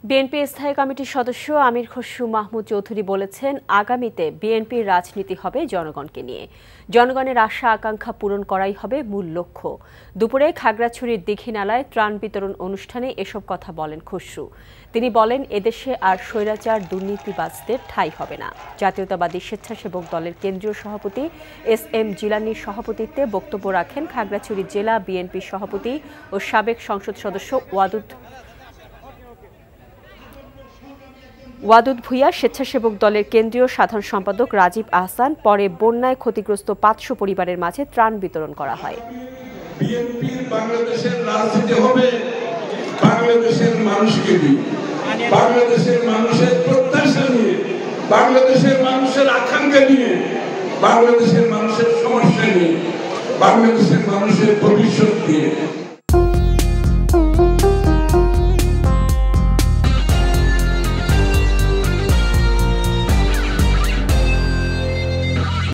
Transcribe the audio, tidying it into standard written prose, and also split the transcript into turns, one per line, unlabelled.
BNP স্থায়ী কমিটির সদস্য আমির খসরু মাহমুদ চৌধুরী বলেছেন, আগামীতে বিএনপির রাজনীতি হবে জনগণকে নিয়ে। জনগণের আশা আকাঙ্ক্ষা পূরণ করাই হবে মূল লক্ষ্য। দুপুরে খাগড়াছড়ির দীঘিনালায় ত্রাণ বিতরণ অনুষ্ঠানে এসব কথা বলেন খসরু। তিনি বলেন, এদেশে আর স্বৈরাচার দুর্নীতিবাজদের ঠাঁই হবে না। জাতীয়তাবাদী স্বেচ্ছাসেবক দলের কেন্দ্রীয় সভাপতি এস.এম. জিলানীর সভাপতিত্বে বক্তব্য রাখেন খাগড়াছড়ি জেলা বিএনপির সভাপতি ও সাবেক সংসদ সদস্য ওয়াদুদ ভূঁইয়া, স্বেচ্ছাসেবক দলের কেন্দ্রীয় সাধারণ সম্পাদক রাজীব আহসান। পরে বন্যায় ক্ষতিগ্রস্ত ৫০০ পরিবারের মাঝে ত্রাণ বিতরণ করা হয়।
বিএনপির বাংলাদেশের রাজনীতি হবে বাংলাদেশের মানুষকে নিয়ে, বাংলাদেশের মানুষের প্রত্যাশা নিয়ে, বাংলাদেশের মানুষের আকাঙ্ক্ষা নিয়ে, বাংলাদেশের মানুষের সমস্যা নিয়ে, বাংলাদেশের মানুষের ভবিষ্যৎ নিয়ে।